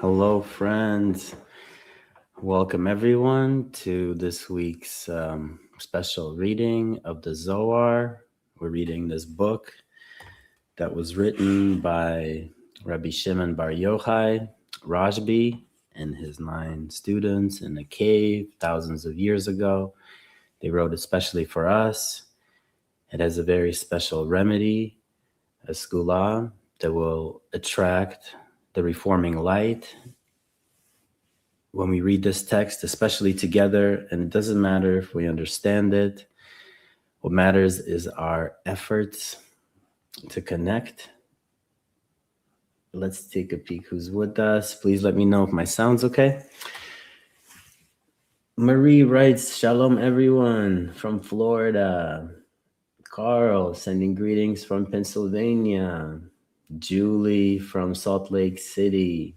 Hello, friends. Welcome, everyone, to this week's special reading of the Zohar. We're reading this book that was written by Rabbi Shimon Bar Yochai, Rashbi, and his 9 students in a cave thousands of years ago. They wrote especially for us. It has a very special remedy, a skula, that will attract the reforming light when we read this text, especially together. And it doesn't matter if we understand it. What matters is our efforts to connect. Let's take a peek who's with us. Please let me know if my sound's okay. Marie writes, "Shalom, everyone from Florida." Carl sending greetings from Pennsylvania. Julie from Salt Lake City.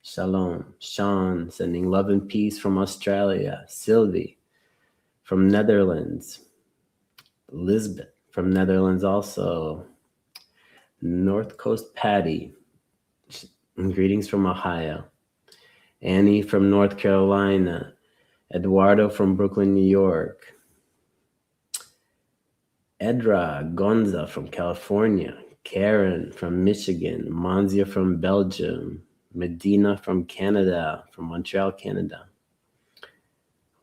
Shalom. Sean sending love and peace from Australia. Sylvie from Netherlands. Lisbeth from Netherlands also. North Coast Patty. Greetings from Ohio. Annie from North Carolina. Eduardo from Brooklyn, New York. Edra Gonza from California. Karen from Michigan. Manzia from Belgium. Medina from Canada, from Montreal, Canada.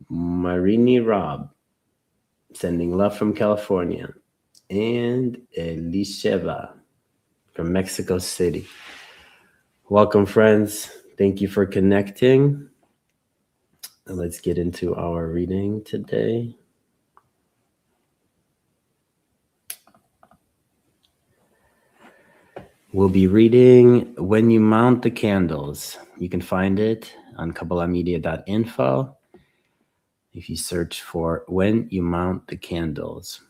Marini Rob, sending love from California. And Elisheva from Mexico City. Welcome, friends. Thank you for connecting. Let's get into our reading today. We'll be reading When You Mount the Candles. You can find it on Kabbalahinfo if you search for When You Mount the Candles.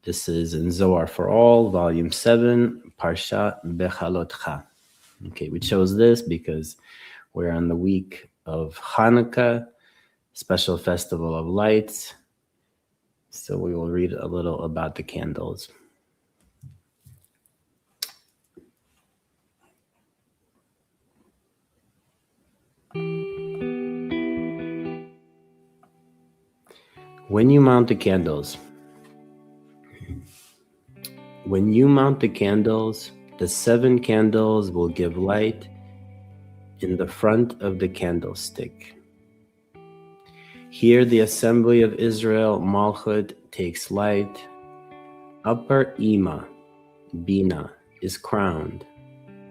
This is in Zohar for All, Volume 7, Parshat Bechalotcha. Okay, we chose this because we're on the week of Hanukkah, special festival of lights. So we will read a little about the candles. When you mount the candles. When you mount the candles, the 7 candles will give light in the front of the candlestick. Here the assembly of Israel, Malchut, takes light. Upper Ima, Bina, is crowned,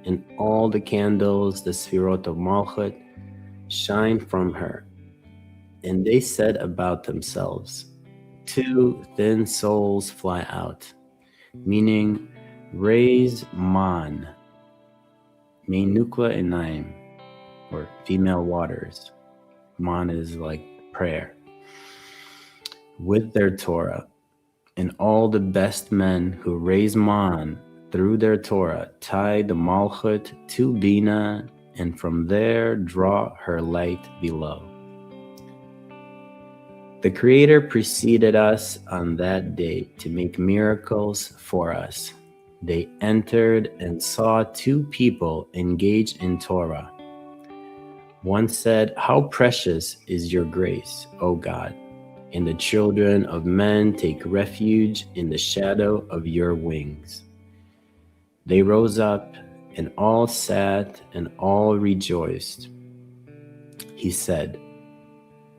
and all the candles, the Sfirot of Malchut, shine from her. And they said about themselves, 2 thin souls fly out, meaning raise man, Meinukla Enaim, or female waters. Man is like prayer. With their Torah. And all the best men who raise Man through their Torah tie the Malchut to Bina, and from there draw her light below. The Creator preceded us on that day to make miracles for us. They entered and saw two people engaged in Torah. One said, "How precious is your grace, O God, and the children of men take refuge in the shadow of your wings." They rose up, and all sat, and all rejoiced. He said,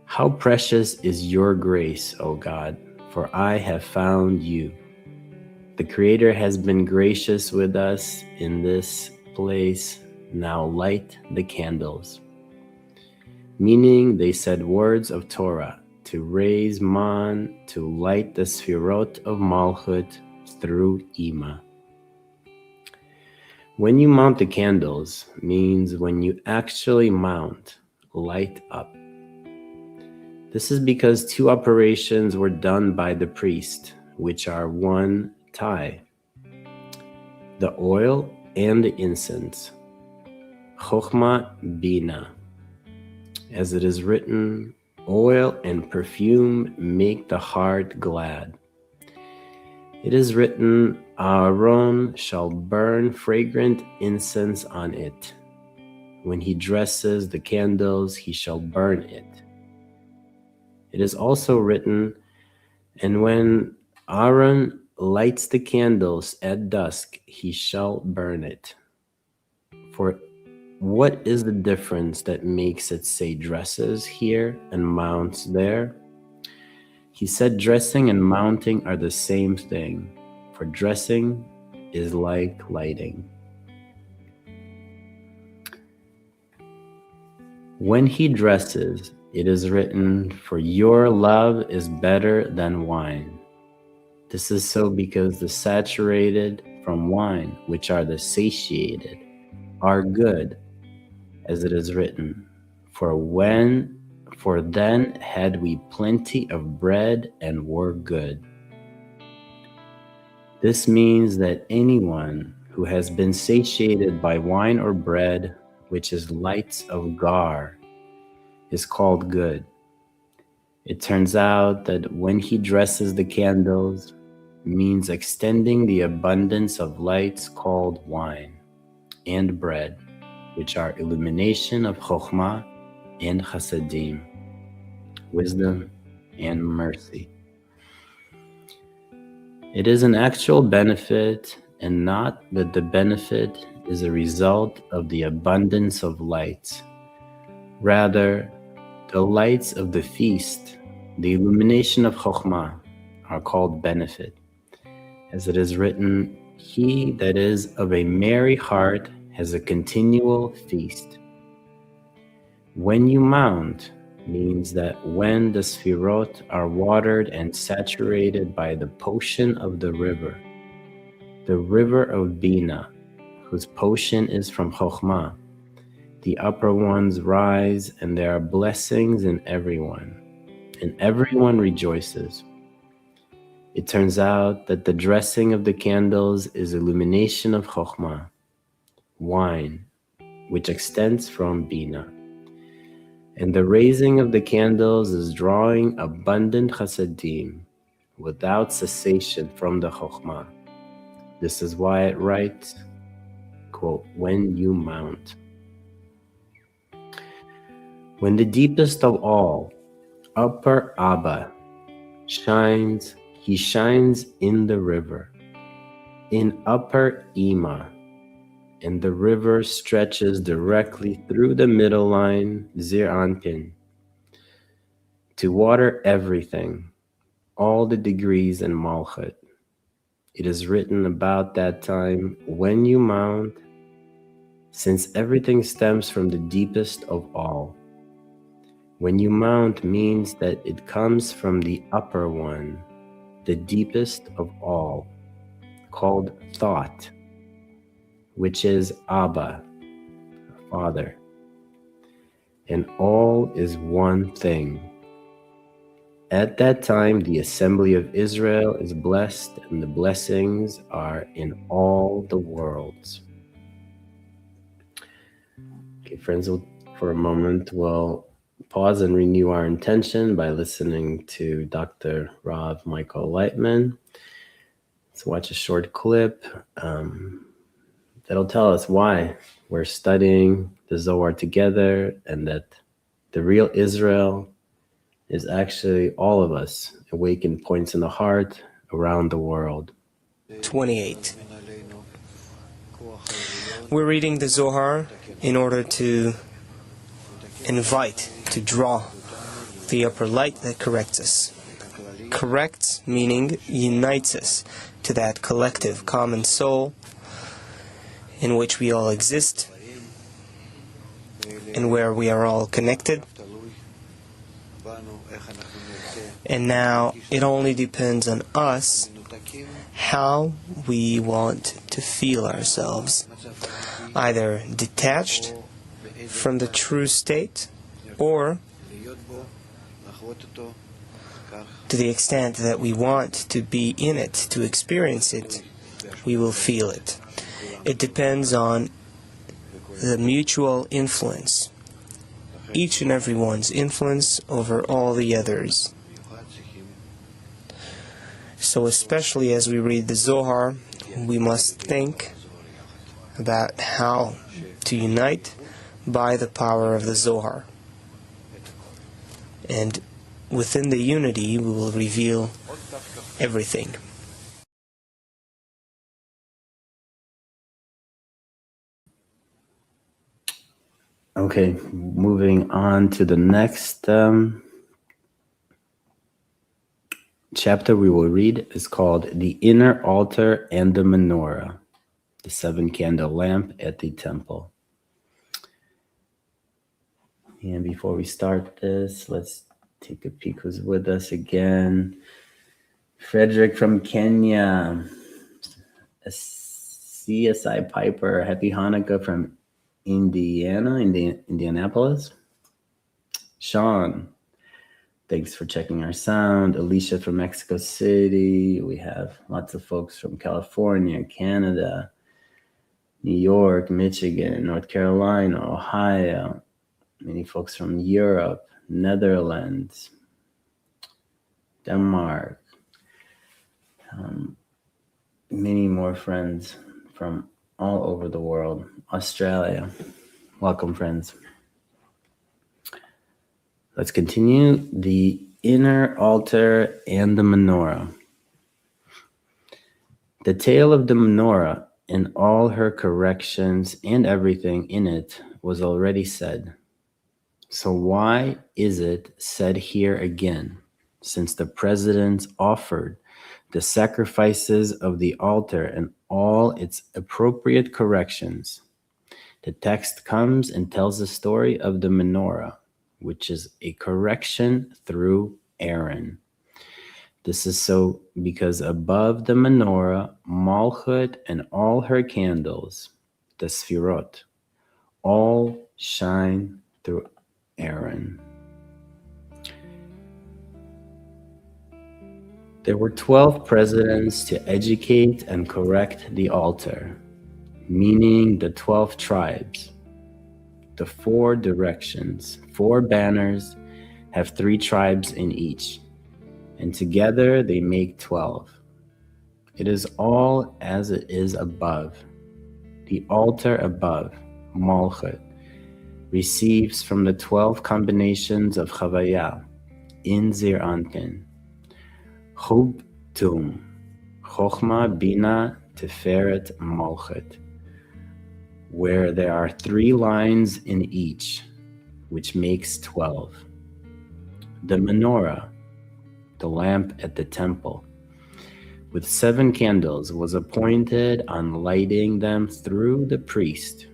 "How precious is your grace, O God, for I have found you." The Creator has been gracious with us in this place. Now light the candles. Meaning they said words of Torah to raise Man, to light the Sfirot of Malchut through Ima. When you mount the candles means when you actually mount, light up. This is because two operations were done by the priest, which are one tie, the oil and the incense, Chokhmah Bina. As it is written, oil and perfume make the heart glad. It is written, Aaron shall burn fragrant incense on it. When he dresses the candles, he shall burn it. It is also written, and when Aaron lights the candles at dusk, he shall burn it. For what is the difference that makes it say dresses here and mounts there? He said dressing and mounting are the same thing, for dressing is like lighting. When he dresses, it is written, for your love is better than wine. This is so because the saturated from wine, which are the satiated, are good, as it is written, for then had we plenty of bread and were good. This means that anyone who has been satiated by wine or bread, which is lights of Gar, is called good. It turns out that when he dresses the candles, means extending the abundance of lights called wine and bread, which are illumination of Chokhmah and Chasadim, wisdom and mercy. It is an actual benefit, and not that the benefit is a result of the abundance of lights. Rather, the lights of the feast, the illumination of Chokhmah, are called benefit. As it is written, he that is of a merry heart has a continual feast. When you mount means that when the Sfirot are watered and saturated by the potion of the river of Bina, whose potion is from Chokhmah, the upper ones rise, and there are blessings in everyone, and everyone rejoices. It turns out that the dressing of the candles is illumination of Chokhmah, wine, which extends from Bina. And the raising of the candles is drawing abundant chasadim without cessation from the Chokhmah. This is why it writes, quote, when you mount. When the deepest of all, upper Abba, shines, he shines in the river, in upper Ima, and the river stretches directly through the middle line, Zir Anpin, to water everything, all the degrees in Malchut. It is written about that time, when you mount, since everything stems from the deepest of all. When you mount means that it comes from the upper one, the deepest of all, called thought, which is Abba, Father. And all is one thing. At that time, the assembly of Israel is blessed, and the blessings are in all the worlds. Okay, friends, for a moment, we'll pause and renew our intention by listening to Dr. Rav Michael Laitman. Let's watch a short clip that'll tell us why we're studying the Zohar together, and that the real Israel is actually all of us, awakened points in the heart around the world. 28. We're reading the Zohar in order to invite, to draw the upper light that corrects us. Corrects meaning unites us to that collective common soul in which we all exist and where we are all connected. And now it only depends on us how we want to feel ourselves, either detached from the true state, or to the extent that we want to be in it, to experience it, we will feel it. It depends on the mutual influence, each and everyone's influence over all the others. So especially as we read the Zohar, we must think about how to unite by the power of the Zohar. And within the unity, we will reveal everything. Okay, moving on to the next chapter we will read is called The Inner Altar and the Menorah, the 7-candle lamp at the temple. And before we start this, let's take a peek who's with us again. Frederick from Kenya, a CSI Piper, happy Hanukkah from Indianapolis. Sean, thanks for checking our sound. Alicia from Mexico City. We have lots of folks from California, Canada, New York, Michigan, North Carolina, Ohio. Many folks from Europe, Netherlands, Denmark. Many more friends from all over the world. Australia. Welcome, friends. Let's continue. The Inner Altar and the Menorah. The tale of the Menorah and all her corrections and everything in it was already said. So why is it said here again, since the presidents offered the sacrifices of the altar and all its appropriate corrections? The text comes and tells the story of the Menorah, which is a correction through Aaron. This is so because above the Menorah, Malchut and all her candles, the Sfirot, all shine through Aaron. There were 12 presidents to educate and correct the altar, meaning the 12 tribes. The 4 directions, 4 banners, have 3 tribes in each, and together they make 12. It is all as it is above. The altar above, Malchut, receives from the 12 combinations of Chavaya in Zir Anpin, Chub Tum, Chochma, Bina, Tiferet, Malchut, where there are 3 lines in each, which makes 12. The Menorah, the lamp at the temple, with 7 candles, was appointed on lighting them through the priest.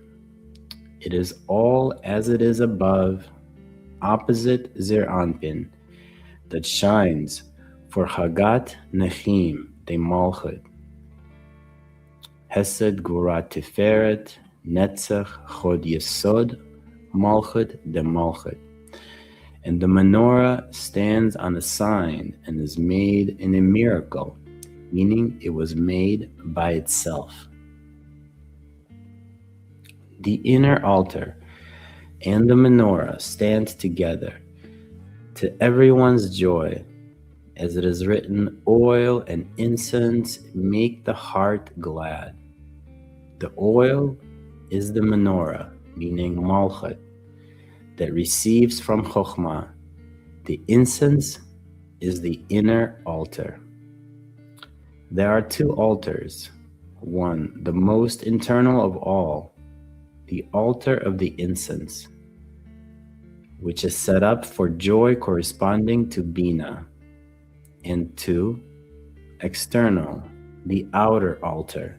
It is all as it is above, opposite Zir Anpin, that shines for Chagat Nechim de Malchut, Hesed Gurat Tiferet, Netzach Chod Yesod, Malchut de Malchut. And the menorah stands on a sign and is made in a miracle, meaning it was made by itself. The inner altar and the menorah stand together to everyone's joy, as it is written, oil and incense make the heart glad. The oil is the menorah, meaning malchut, that receives from Chokhmah. The incense is the inner altar. There are two altars. One, the most internal of all, the altar of the incense, which is set up for joy corresponding to Bina. And two, external, the outer altar,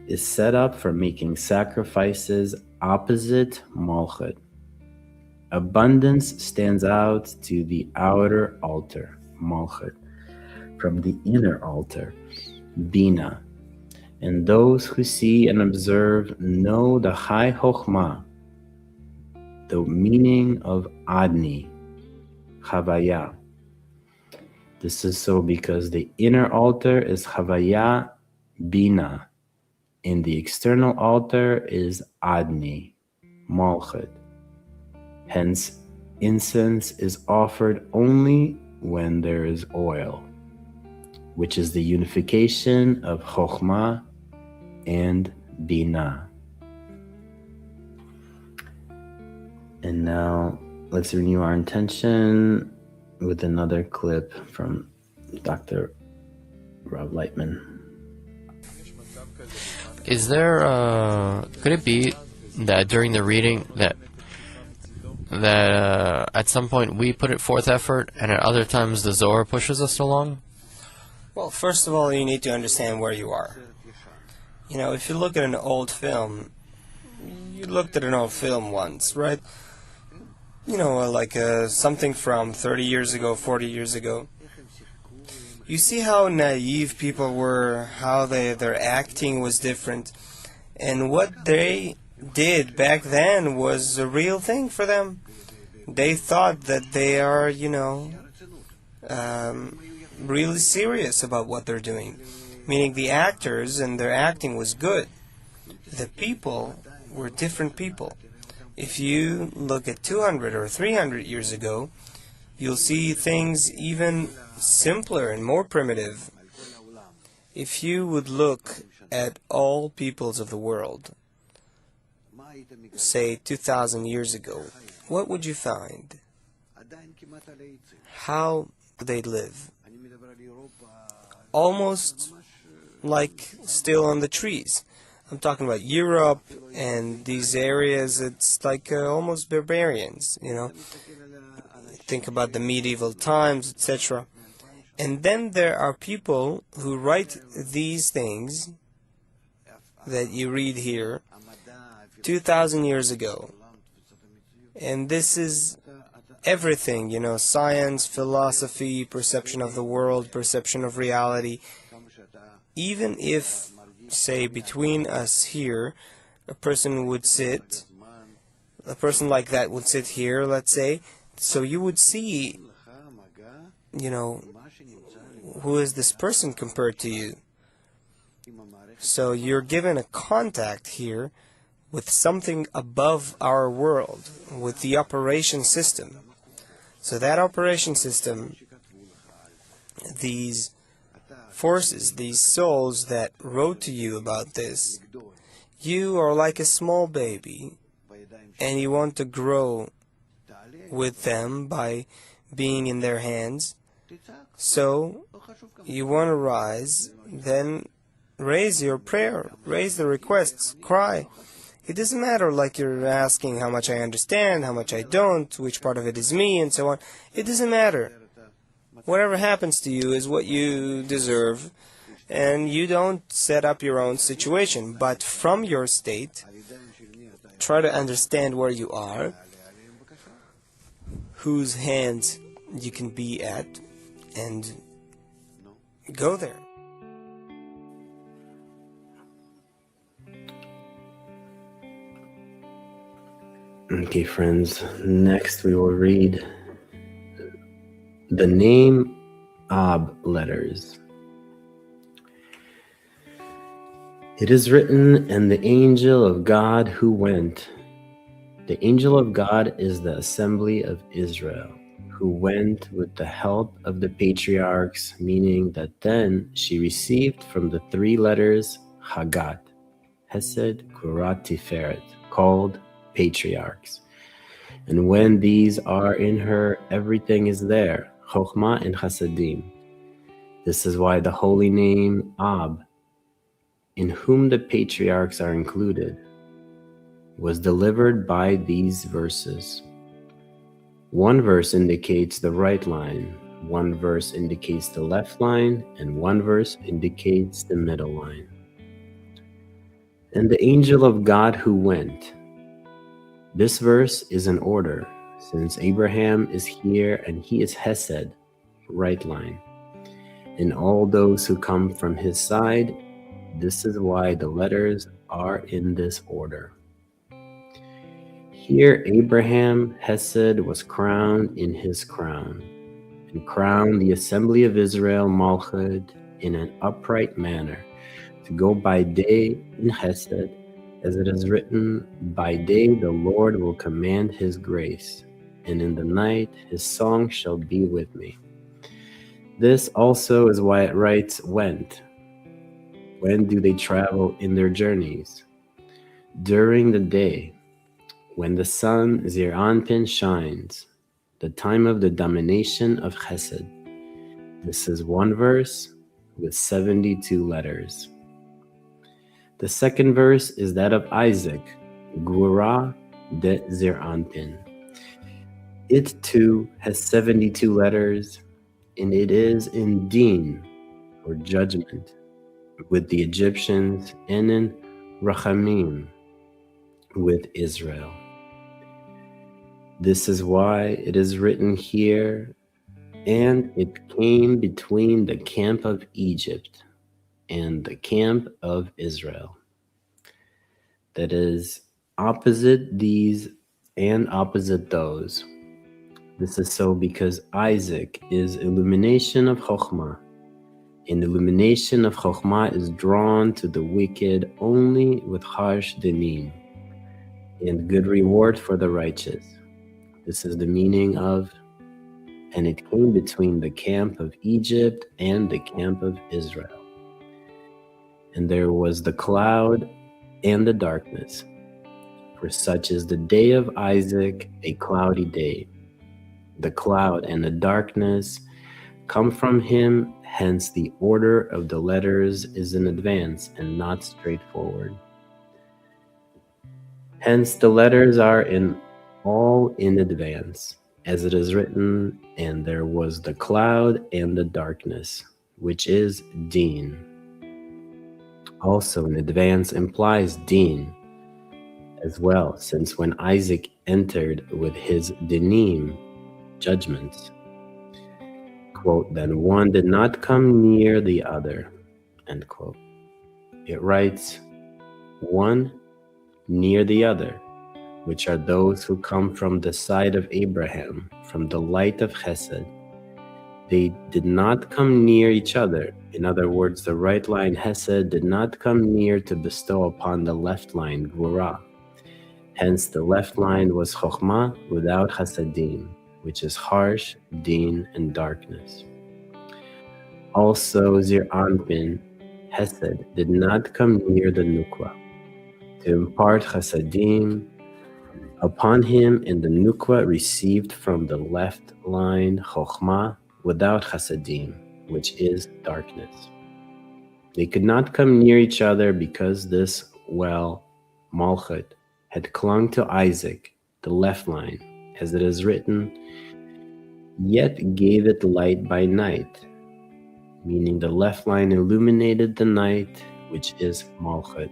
is set up for making sacrifices opposite Malchut. Abundance stands out to the outer altar, Malchut, from the inner altar, Bina. And those who see and observe know the high Chokhmah, the meaning of Adni, Chavaya. This is so because the inner altar is Chavaya Bina, and the external altar is Adni, Malchut. Hence, incense is offered only when there is oil, which is the unification of Chokhmah and Bina. And now let's renew our intention with another clip from Dr. Rob Laitman. Is there, could it be that during the reading that at some point we put it forth effort and at other times the Zohar pushes us along? Well, first of all, you need to understand where you are. You know, if you look at an old film, you looked at an old film once, right? You know, like something from 30 years ago, 40 years ago. You see how naive people were, how their acting was different, and what they did back then was a real thing for them. They thought that they are, really serious about what they're doing, meaning the actors and their acting was good. The people were different people. If you look at 200 or 300 years ago, you'll see things even simpler and more primitive. If you would look at all peoples of the world, say 2,000 years ago, what would you find? How they live? Almost like still on the trees. I'm talking about Europe and these areas, it's like almost barbarians, Think about the medieval times, etc. And then there are people who write these things that you read here 2,000 years ago. And this is everything, science, philosophy, perception of the world, perception of reality. Even if, say, between us here, a person like that would sit here, let's say, so you would see, who is this person compared to you? So you're given a contact here with something above our world, with the operation system. So that operation system, these forces, these souls that wrote to you about this, you are like a small baby, and you want to grow with them by being in their hands. So you want to rise, then raise your prayer, raise the requests, cry. It doesn't matter like you're asking how much I understand, how much I don't, which part of it is me, and so on. It doesn't matter. Whatever happens to you is what you deserve, and you don't set up your own situation. But from your state, try to understand where you are, whose hands you can be at, and go there. Okay, friends, next we will read The name Ab letters. It is written, and the angel of God who went. The angel of God is the assembly of Israel, who went with the help of the patriarchs, meaning that then she received from the three letters Hagat, Hesed, Kurat, Tiferet, called patriarchs. And when these are in her, everything is there, Chokhmah and Chasadim. This is why the holy name Ab, in whom the patriarchs are included, was delivered by these verses. One verse indicates the right line, one verse indicates the left line, and one verse indicates the middle line. And the angel of God who went. This verse is in order, since Abraham is here and he is Hesed, right line. And all those who come from his side, this is why the letters are in this order. Here Abraham, Hesed, was crowned in his crown, and crowned the assembly of Israel, Malchut, in an upright manner, to go by day in Hesed, as it is written, by day the Lord will command his grace, and in the night his song shall be with me. This also is why it writes, went. When do they travel in their journeys? During the day, when the sun Zir Anpin shines, the time of the domination of Chesed. This is one verse with 72 letters. The second verse is that of Isaac, Gura de Zir Anpin. It too has 72 letters, and it is in Din, or judgment, with the Egyptians, and in Rachamim, with Israel. This is why it is written here, and it came between the camp of Egypt and the camp of Israel. That is, opposite these and opposite those. This is so because Isaac is illumination of Chokhmah, and illumination of Chokhmah is drawn to the wicked only with harsh dinim, and good reward for the righteous. This is the meaning of, and it came between the camp of Egypt and the camp of Israel. And there was the cloud and the darkness, for such is the day of Isaac, a cloudy day. The cloud and the darkness come from him, hence the order of the letters is in advance and not straightforward. Hence the letters are all in advance, as it is written, and there was the cloud and the darkness, which is Din. Also in advance implies Din as well, since when Isaac entered with his Dinim, judgments, quote, then one did not come near the other, end quote. It writes, one near the other, which are those who come from the side of Abraham, from the light of Chesed. They did not come near each other. In other words, the right line Hesed did not come near to bestow upon the left line Gvura. Hence the left line was Chokhmah without Chasadim, which is harsh, Din, and darkness. Also Zir Anpin, Hesed, did not come near the Nukwa to impart Chasadim upon him, and the Nukwa received from the left line Chokhmah without Chasadim, which is darkness. They could not come near each other because this Malchut, had clung to Isaac, the left line, as it is written, yet gave it light by night, meaning the left line illuminated the night, which is Malchut.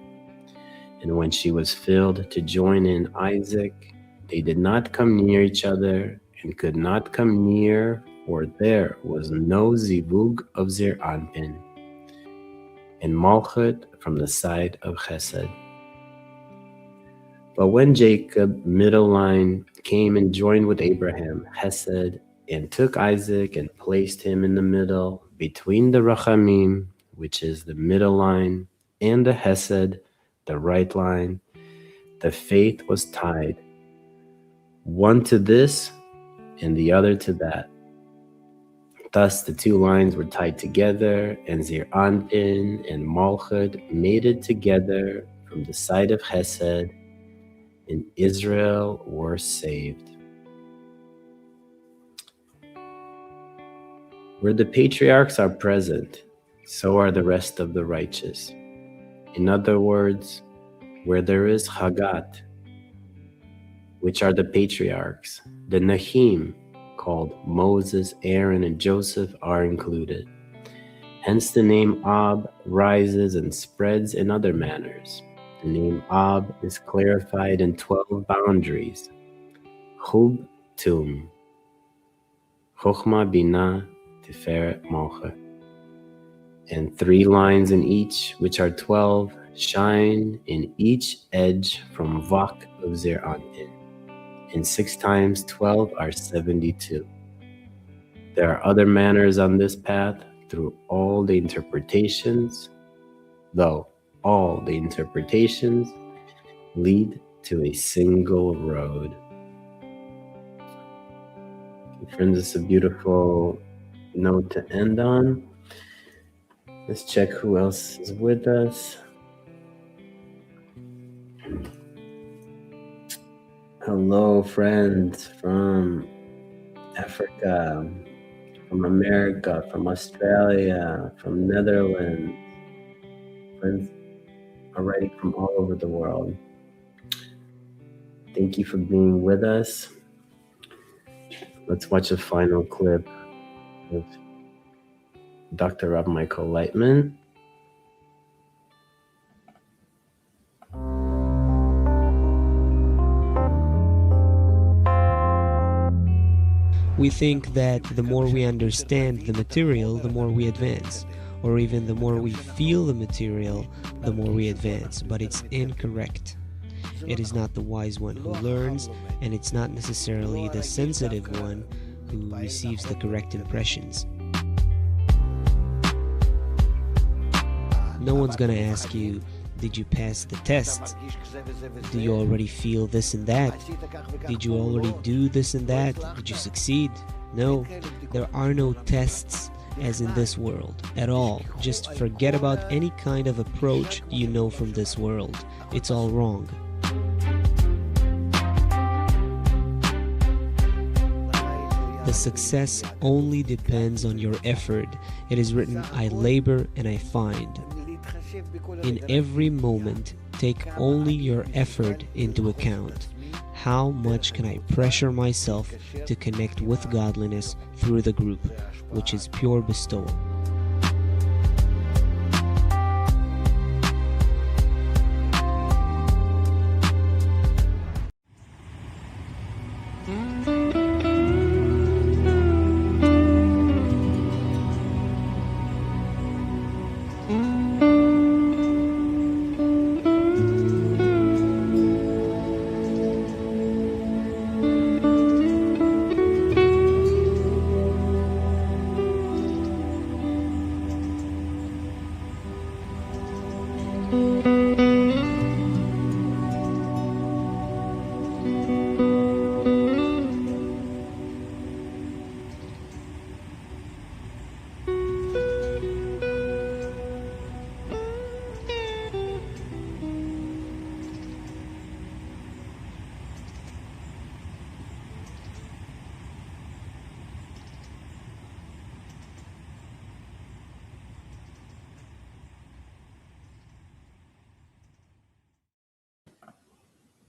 And when she was filled to join in Isaac, they did not come near each other and could not come near, for there was no zivug of Zir Anpin, and Malchut from the side of Chesed. But when Jacob, middle line, came and joined with Abraham, Hesed, and took Isaac and placed him in the middle between the Rachamim, which is the middle line, and the Hesed, the right line. The faith was tied, one to this and the other to that. Thus the two lines were tied together, and Zir Anpin and Malchut mated together from the side of Hesed, and Israel were saved. Where the patriarchs are present, so are the rest of the righteous. In other words, where there is Hagat, which are the patriarchs, the Nahim, called Moses, Aaron, and Joseph, are included. Hence the name Ab rises and spreads in other manners. The name Ab is clarified in 12 boundaries. Chub Tum, Chochma Binah, Tiferet Malchut, and 3 lines in each, which are 12, shine in each edge from Vak of Zir Anpin, and 6 times 12 are 72. There are other manners on this path through all the interpretations, though all the interpretations lead to a single road. Friends, it's a beautiful note to end on. Let's check who else is with us. Hello, friends from Africa, from America, from Australia, from Netherlands. Friends already from all over the world. Thank you for being with us. Let's watch a final clip of Dr. Rob Michael Laitman. We think that the more we understand the material, the more we advance. Or even the more we feel the material, the more we advance. But it's incorrect. It is not the wise one who learns, and it's not necessarily the sensitive one who receives the correct impressions. No one's gonna ask you, did you pass the test? Do you already feel this and that? Did you already do this and that? Did you succeed? No, there are no tests as in this world at all. Just forget about any kind of approach you know from this world. It's all wrong. The success only depends on your effort. It is written, I labor and I find. In every moment, take only your effort into account. How much can I pressure myself to connect with godliness through the group, which is pure bestowal?